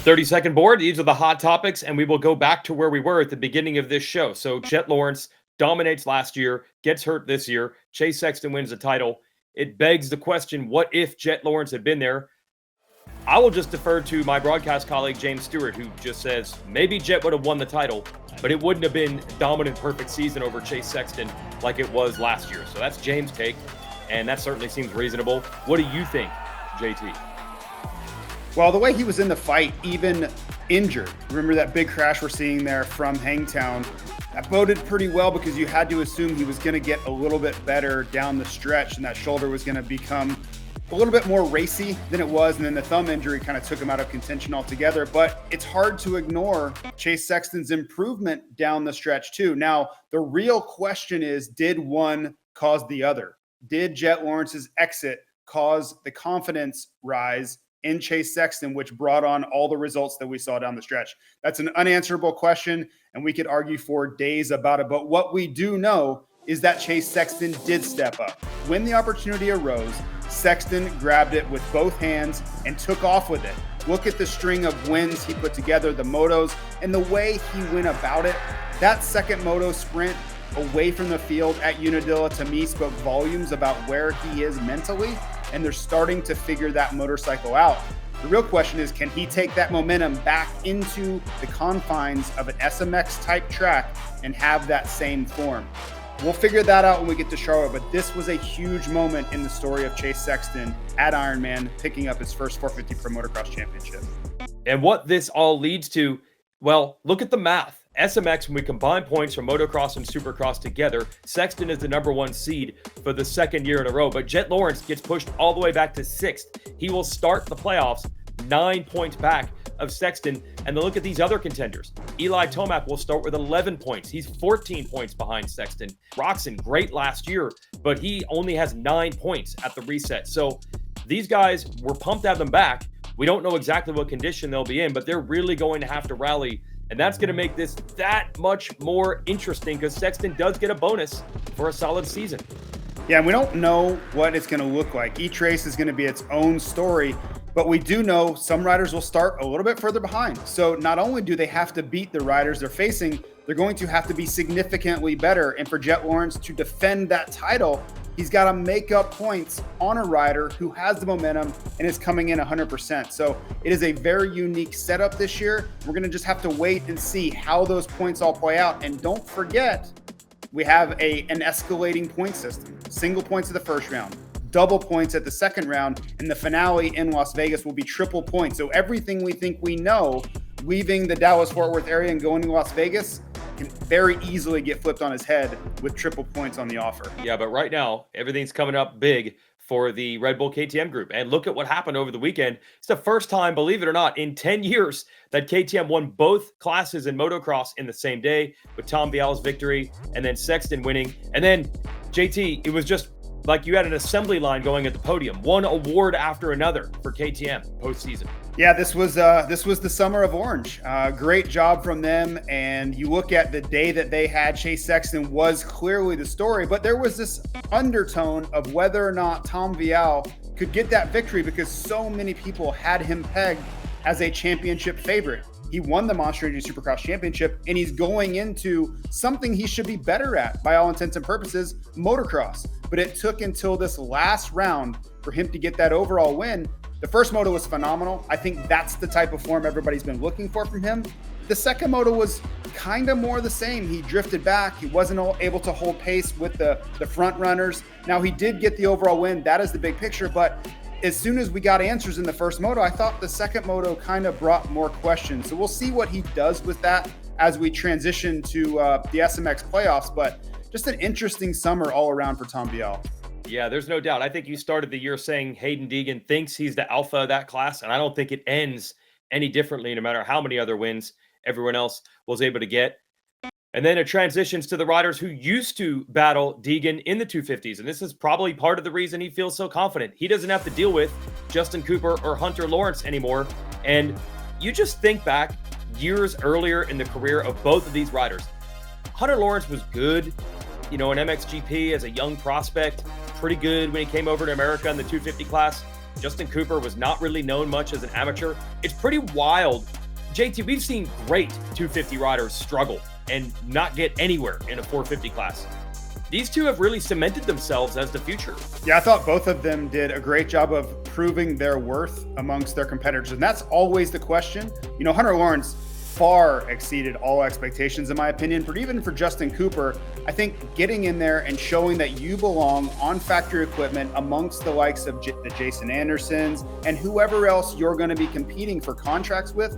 30-second board. These are the hot topics, and we will go back to where we were at the beginning of this show. So Jet Lawrence dominates last year, gets hurt this year. Chase Sexton wins the title. It begs the question, what if Jet Lawrence had been there? I will just defer to my broadcast colleague, James Stewart, who just says maybe Jet would have won the title, but it wouldn't have been a dominant, perfect season over Chase Sexton like it was last year. So that's James' take, and that certainly seems reasonable. What do you think, JT? Well, the way he was in the fight, even injured, remember that big crash we're seeing there from Hangtown, that boded pretty well because you had to assume he was going to get a little bit better down the stretch and that shoulder was going to become a little bit more racy than it was. And then the thumb injury kind of took him out of contention altogether. But it's hard to ignore Chase Sexton's improvement down the stretch too. Now, the real question is, did one cause the other? Did Jet Lawrence's exit cause the confidence rise in Chase Sexton, which brought on all the results that we saw down the stretch? That's an unanswerable question, and we could argue for days about it. But what we do know is that Chase Sexton did step up. When the opportunity arose, Sexton grabbed it with both hands and took off with it. Look at the string of wins he put together, the motos, and the way he went about it. That second moto sprint away from the field at Unadilla, to me, spoke volumes about where he is mentally, and they're starting to figure that motorcycle out. The real question is, can he take that momentum back into the confines of an SMX type track and have that same form? We'll figure that out when we get to Charlotte, but this was a huge moment in the story of Chase Sexton at Ironman, picking up his first 450 Pro Motocross Championship. And what this all leads to, well, look at the math. SMX, when we combine points from Motocross and Supercross together, Sexton is the #1 seed for the second year in a row, but Jet Lawrence gets pushed all the way back to 6th. He will start the playoffs 9 points back of Sexton. And then look at these other contenders. Eli Tomac will start with 11 points. He's 14 points behind Sexton. Roczen, great last year, but he only has 9 points at the reset. So these guys, we're pumped to have them back. We don't know exactly what condition they'll be in, but they're really going to have to rally. And that's going to make this that much more interesting because Sexton does get a bonus for a solid season. Yeah, and we don't know what it's going to look like. Each race is going to be its own story, but we do know some riders will start a little bit further behind. So not only do they have to beat the riders they're facing, they're going to have to be significantly better. And for Jet Lawrence to defend that title, he's got to make up points on a rider who has the momentum and is coming in 100%. So it is a very unique setup this year. We're going to just have to wait and see how those points all play out. And don't forget, we have an escalating point system. Single points at the first round, double points at the second round, and the finale in Las Vegas will be triple points. So everything we think we know, leaving the Dallas-Fort Worth area and going to Las Vegas, can very easily get flipped on his head with triple points on the offer. Yeah, but right now, everything's coming up big for the Red Bull KTM group. And look at what happened over the weekend. It's the first time, believe it or not, in 10 years that KTM won both classes in motocross in the same day, with Tom Vial's victory and then Sexton winning. And then, JT, it was just like you had an assembly line going at the podium, one award after another for KTM postseason. Yeah, this was the summer of orange. Great job from them. And you look at the day that they had, Chase Sexton was clearly the story, but there was this undertone of whether or not Tom Vial could get that victory because so many people had him pegged as a championship favorite. He won the Monster Energy Supercross Championship, and he's going into something he should be better at by all intents and purposes, motocross. But it took until this last round for him to get that overall win. The first moto was phenomenal. I think that's the type of form everybody's been looking for from him. The second moto was kind of more the same. He drifted back. He wasn't able to hold pace with the front runners. Now, he did get the overall win. That is the big picture. But as soon as we got answers in the first moto, I thought the second moto kind of brought more questions. So we'll see what he does with that as we transition to the SMX Playoffs. But just an interesting summer all around for Tom Vial. Yeah, there's no doubt. I think you started the year saying Haiden Deegan thinks he's the alpha of that class, and I don't think it ends any differently no matter how many other wins everyone else was able to get. And then it transitions to the riders who used to battle Deegan in the 250s, and this is probably part of the reason he feels so confident. He doesn't have to deal with Justin Cooper or Hunter Lawrence anymore, and you just think back years earlier in the career of both of these riders. Hunter Lawrence was good, in MXGP as a young prospect, pretty good when he came over to America in the 250 class. Justin Cooper was not really known much as an amateur. It's pretty wild. JT, we've seen great 250 riders struggle and not get anywhere in a 450 class. These two have really cemented themselves as the future. Yeah, I thought both of them did a great job of proving their worth amongst their competitors. And that's always the question. You know, Hunter Lawrence far exceeded all expectations, in my opinion. But even for Justin Cooper, I think getting in there and showing that you belong on factory equipment amongst the likes of the Jason Andersons and whoever else you're going to be competing for contracts with,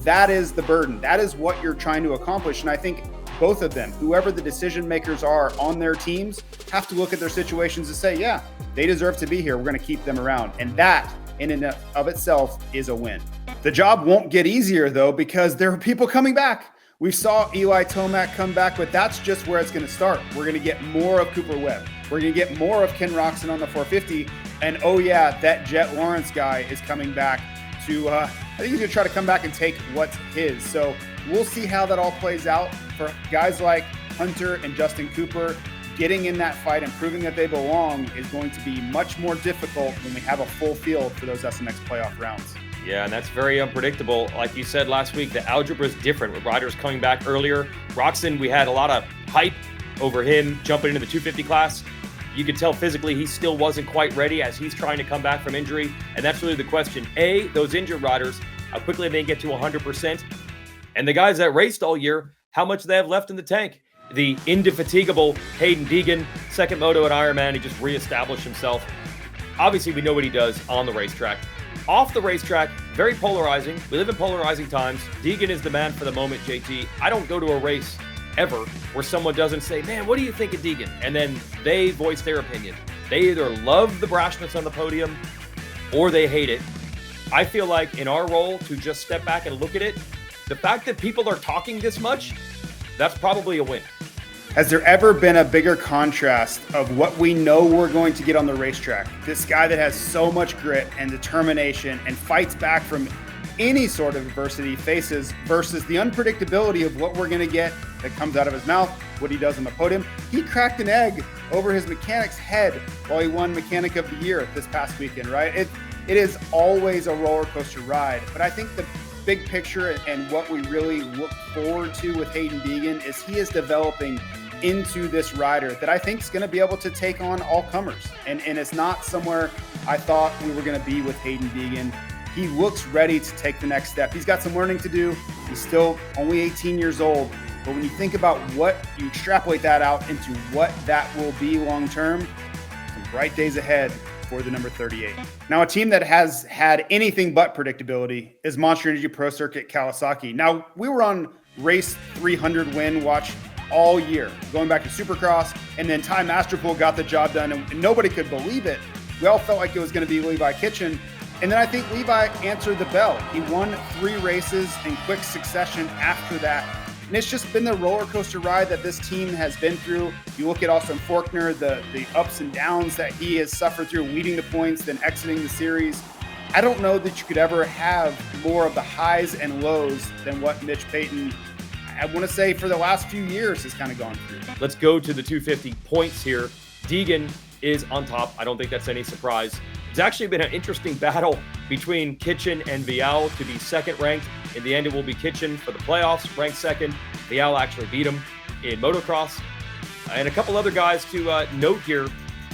that is the burden. That is what you're trying to accomplish. And I think both of them, whoever the decision makers are on their teams, have to look at their situations and say, yeah, they deserve to be here. We're going to keep them around. And that in and of itself is a win. The job won't get easier, though, because there are people coming back. We saw Eli Tomac come back, but that's just where it's going to start. We're going to get more of Cooper Webb. We're going to get more of Ken Roxon on the 450. And oh yeah, that Jet Lawrence guy is coming back to, I think he's going to try to come back and take what's his. So we'll see how that all plays out for guys like Hunter and Justin Cooper. Getting in that fight and proving that they belong is going to be much more difficult when we have a full field for those SMX playoff rounds. Yeah, and that's very unpredictable. Like you said last week, the algebra is different with riders coming back earlier. Roxon, we had a lot of hype over him jumping into the 250 class. You could tell physically he still wasn't quite ready as he's trying to come back from injury. And that's really the question. A, those injured riders, how quickly they get to 100%. And the guys that raced all year, how much they have left in the tank. The indefatigable Haiden Deegan, second moto at Ironman, he just reestablished himself. Obviously, we know what he does on the racetrack. Off the racetrack, very polarizing. We live in polarizing times. Deegan is the man for the moment, JT. I don't go to a race ever where someone doesn't say, man, what do you think of Deegan? And then they voice their opinion. They either love the brashness on the podium or they hate it. I feel like in our role to just step back and look at it, the fact that people are talking this much, that's probably a win. Has there ever been a bigger contrast of what we know we're going to get on the racetrack? This guy that has so much grit and determination and fights back from any sort of adversity he faces versus the unpredictability of what we're going to get that comes out of his mouth, what he does on the podium. He cracked an egg over his mechanic's head while he won Mechanic of the Year this past weekend, right? It is always a roller coaster ride, but I think the big picture and what we really look forward to with Haiden Deegan is he is developing into this rider that I think is going to be able to take on all comers. And it's not somewhere I thought we were going to be with Haiden Deegan. He looks ready to take the next step. He's got some learning to do. He's still only 18 years old. But when you think about what you extrapolate that out into what that will be long term, some bright days ahead for the number 38. Now, a team that has had anything but predictability is Monster Energy Pro Circuit Kawasaki. Now, we were on race 300 win watch all year, going back to Supercross, and then Ty Masterpool got the job done, and nobody could believe it. We all felt like it was going to be Levi Kitchen, and then I think Levi answered the bell. He won 3 races in quick succession after that, and it's just been the roller coaster ride that this team has been through. You look at Austin Faulkner, the ups and downs that he has suffered through, leading the points, then exiting the series. I don't know that you could ever have more of the highs and lows than what Mitch Payton, I want to say, for the last few years has kind of gone through. Let's go to the 250 points here. Deegan is on top. I don't think that's any surprise. It's actually been an interesting battle between Kitchen and Vial to be second ranked. In the end, it will be Kitchen for the playoffs, ranked second. Vial actually beat him in motocross. And a couple other guys to note here.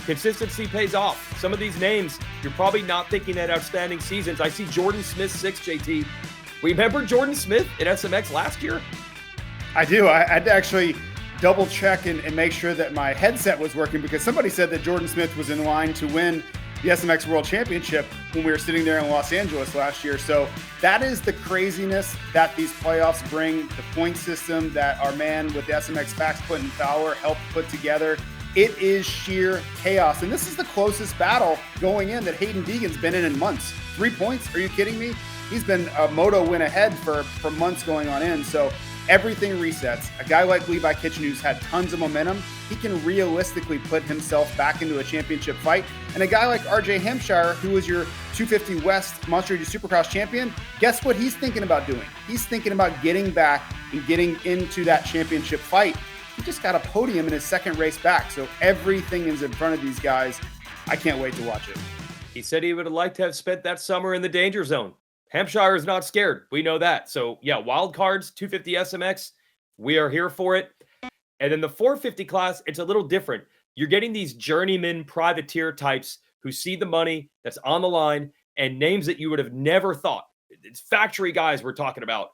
Consistency pays off. Some of these names, you're probably not thinking that outstanding seasons. I see Jordan Smith 6, JT. Remember Jordan Smith at SMX last year? I do. I had to actually double check and make sure that my headset was working because somebody said that Jordan Smith was in line to win the SMX World Championship when we were sitting there in Los Angeles last year. So that is the craziness that these playoffs bring, the point system that our man with the SMX Facts, Clinton Fowler, helped put together. It is sheer chaos. And this is the closest battle going in that Haiden Deegan's been in months. 3 points? Are you kidding me? He's been a moto win ahead for months going on in. So everything resets. A guy like Levi Kitchen, who's had tons of momentum, he can realistically put himself back into a championship fight. And a guy like RJ Hampshire, who was your 250 West Monster Energy Supercross champion, guess what he's thinking about doing? He's thinking about getting back and getting into that championship fight. He just got a podium in his second race back. So everything is in front of these guys. I can't wait to watch it. He said he would have liked to have spent that summer in the danger zone. Hampshire is not scared. We know that. So, yeah, wild cards, 250 SMX. We are here for it. And then the 450 class, it's a little different. You're getting these journeyman privateer types who see the money that's on the line and names that you would have never thought. It's factory guys we're talking about.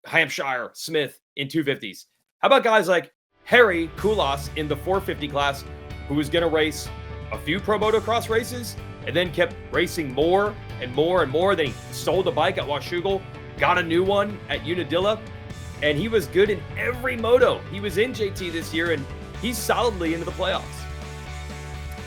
Hampshire, Smith in 250s. How about guys like Harry Koulas in the 450 class, who was going to race a few pro motocross races and then kept racing more and more and more. Then he sold a bike at Washougal, got a new one at Unadilla, and he was good in every moto. He was in JT this year, and he's solidly into the playoffs.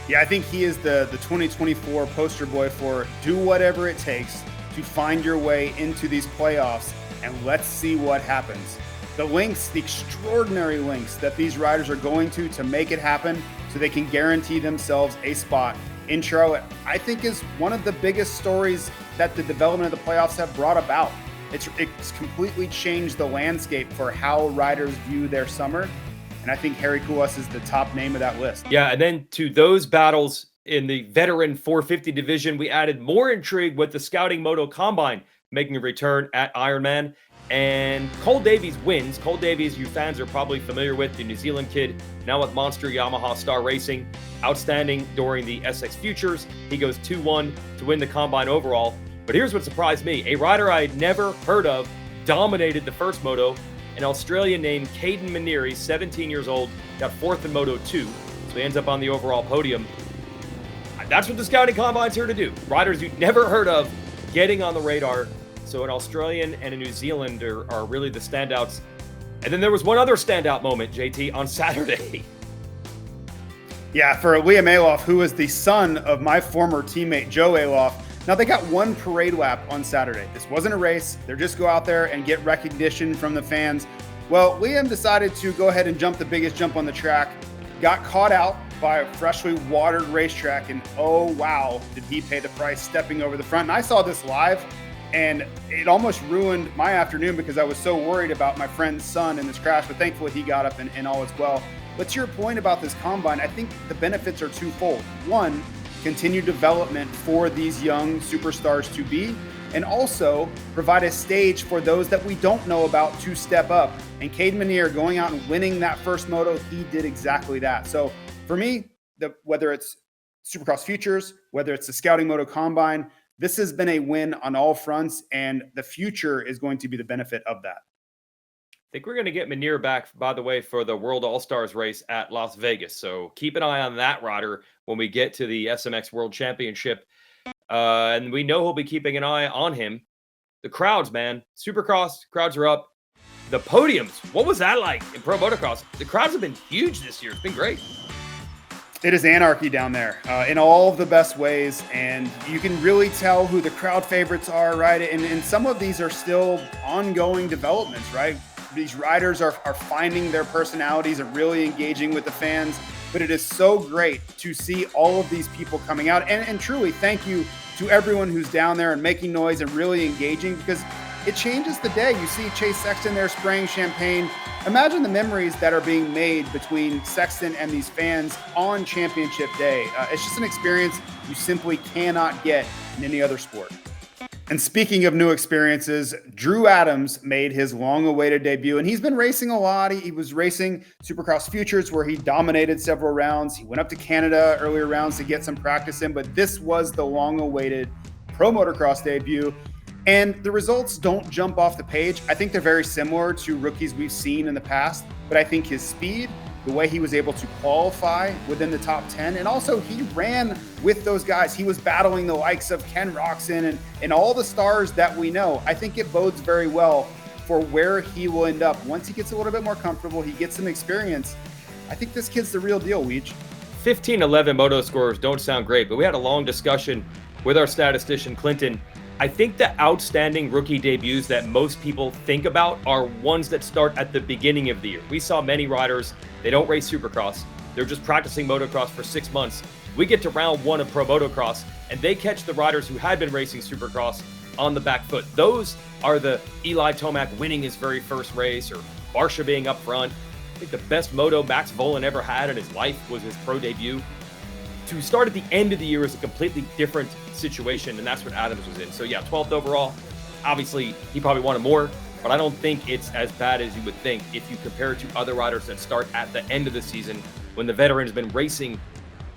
Yeah, I think he is the 2024 poster boy for do whatever it takes to find your way into these playoffs, and let's see what happens. The links, the extraordinary links that these riders are going to make it happen so they can guarantee themselves a spot in Charlotte, I think is one of the biggest stories that the development of the playoffs have brought about. It's completely changed the landscape for how riders view their summer. And I think Harry Koulas is the top name of that list. Yeah, and then to those battles in the veteran 450 division, we added more intrigue with the Scouting Moto Combine making a return at Ironman. And Cole Davies wins. Cole Davies, you fans are probably familiar with, the New Zealand kid, now with Monster Yamaha Star Racing. Outstanding during the SX Futures. He goes 2-1 to win the Combine overall. But here's what surprised me. A rider I had never heard of dominated the first moto. An Australian named Haiden Deegan, 17 years old, got fourth in Moto 2. So he ends up on the overall podium. That's what the Scouting Combine's here to do. Riders you'd never heard of getting on the radar. So an Australian and a New Zealander are really the standouts. And then there was one other standout moment, JT, on Saturday. Yeah, for Liam Aloff, who is the son of my former teammate, Joe Aloff. Now, they got one parade lap on Saturday. This wasn't a race. They're just go out there and get recognition from the fans. Well, Liam decided to go ahead and jump the biggest jump on the track, got caught out by a freshly watered racetrack, and oh, wow, did he pay the price stepping over the front. And I saw this live, and it almost ruined my afternoon because I was so worried about my friend's son in this crash, but thankfully he got up and all is well. But to your point about this combine, I think the benefits are twofold. One, continued development for these young superstars to be, and also provide a stage for those that we don't know about to step up. And Haiden Deegan going out and winning that first moto, he did exactly that. So for me, whether it's Supercross Futures, whether it's the Scouting Moto Combine, this has been a win on all fronts, and the future is going to be the benefit of that. I think we're going to get Meneer back, by the way, for the World All-Stars race at Las Vegas. So keep an eye on that rider when we get to the SMX World Championship. And we know he'll be keeping an eye on him. The crowds, man. Supercross, crowds are up. The podiums, what was that like in Pro Motocross? The crowds have been huge this year. It's been great. It is anarchy down there in all of the best ways. And you can really tell who the crowd favorites are, right? And some of these are still ongoing developments, right? These riders are finding their personalities and really engaging with the fans. But it is so great to see all of these people coming out. And truly, thank you to everyone who's down there and making noise and really engaging, because it changes the day. You see Chase Sexton there spraying champagne. Imagine the memories that are being made between Sexton and these fans on championship day. It's just an experience you simply cannot get in any other sport. And speaking of new experiences, Drew Adams made his long-awaited debut, and he's been racing a lot. He was racing Supercross Futures, where he dominated several rounds. He went up to Canada earlier rounds to get some practice in, but this was the long-awaited Pro Motocross debut. And the results don't jump off the page. I think they're very similar to rookies we've seen in the past, but I think his speed, the way he was able to qualify within the top 10, and also he ran with those guys. He was battling the likes of Ken Roxon and all the stars that we know. I think it bodes very well for where he will end up. Once he gets a little bit more comfortable, he gets some experience. I think this kid's the real deal, Weege. 15-11 moto scores don't sound great, but we had a long discussion with our statistician, Clinton. I think the outstanding rookie debuts that most people think about are ones that start at the beginning of the year. We saw many riders, they don't race Supercross. They're just practicing motocross for 6 months. We get to round one of Pro Motocross, and they catch the riders who had been racing Supercross on the back foot. Those are the Eli Tomac winning his very first race, or Barsha being up front. I think the best moto Max Volan ever had in his life was his pro debut. To start at the end of the year is a completely different situation, and that's what Adams was in. So yeah, 12th overall. Obviously, he probably wanted more, but I don't think it's as bad as you would think if you compare it to other riders that start at the end of the season when the veteran's been racing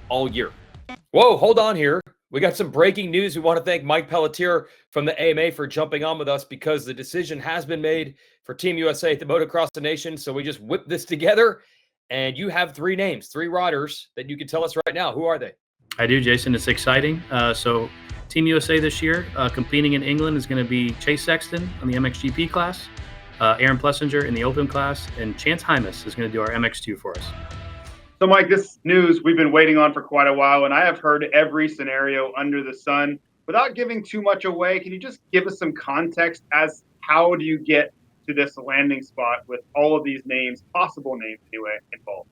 all year. Whoa, hold on here. We got some breaking news. We want to thank Mike Pelletier from the AMA for jumping on with us because the decision has been made for Team USA at the Motocross the Nation. So we just whipped this together, and you have 3 names, 3 riders that you can tell us right now. Who are they? I do, Jason. It's exciting. So Team USA this year, competing in England, is going to be Chase Sexton on the MXGP class, Aaron Plessinger in the Open class, and Chance Hymas is going to do our MX2 for us. So, Mike, this news we've been waiting on for quite a while, and I have heard every scenario under the sun. Without giving too much away, can you just give us some context as how do you get to this landing spot with all of these names, possible names anyway, involved?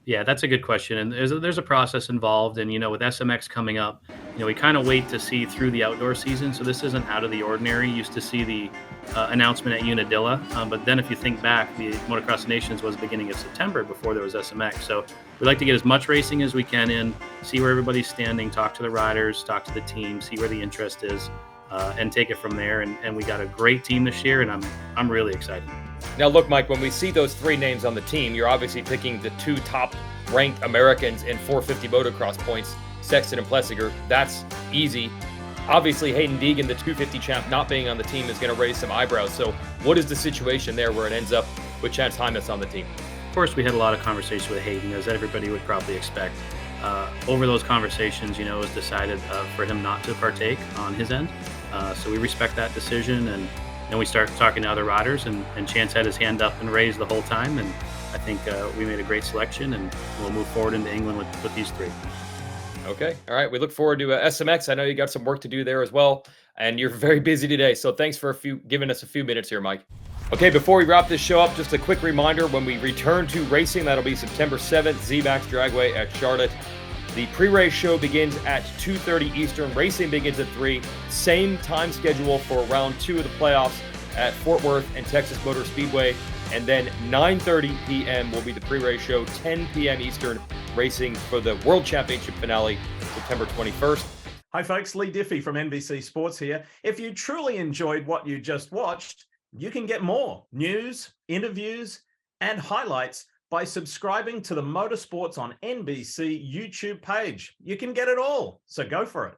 Yeah, that's a good question. And there's a process involved. And, with SMX coming up, we kind of wait to see through the outdoor season. So this isn't out of the ordinary. You used to see the announcement at Unadilla. But then if you think back, the Motocross Nations was beginning of September before there was SMX. So we like to get as much racing as we can in, see where everybody's standing, talk to the riders, talk to the team, see where the interest is, and take it from there. And we got a great team this year, and I'm really excited. Now, look, Mike, when we see those 3 names on the team, you're obviously picking the 2 top-ranked Americans in 450 motocross points, Sexton and Plessinger. That's easy. Obviously, Haiden Deegan, the 250 champ, not being on the team is going to raise some eyebrows. So what is the situation there where it ends up with Chance Hymas on the team? Of course, we had a lot of conversation with Haiden, as everybody would probably expect. Over those conversations, it was decided for him not to partake on his end. So we respect that decision, and then we start talking to other riders, and Chance had his hand up and raised the whole time, and I think we made a great selection, and we'll move forward into England with these 3. Okay. All right. We look forward to SMX. I know you got some work to do there as well, and you're very busy today. So thanks for giving us a few minutes here, Mike. Okay, before we wrap this show up, just a quick reminder, when we return to racing, that'll be September 7th, ZMAX Dragway at Charlotte. The pre-race show begins at 2:30 Eastern. Racing begins at 3. Same time schedule for round 2 of the playoffs at Fort Worth and Texas Motor Speedway. And then 9:30 p.m. will be the pre-race show, 10 p.m. Eastern, racing for the World Championship finale, September 21st. Hi, folks. Lee Diffie from NBC Sports here. If you truly enjoyed what you just watched, you can get more news, interviews, and highlights by subscribing to the Motorsports on NBC YouTube page. You can get it all, so go for it.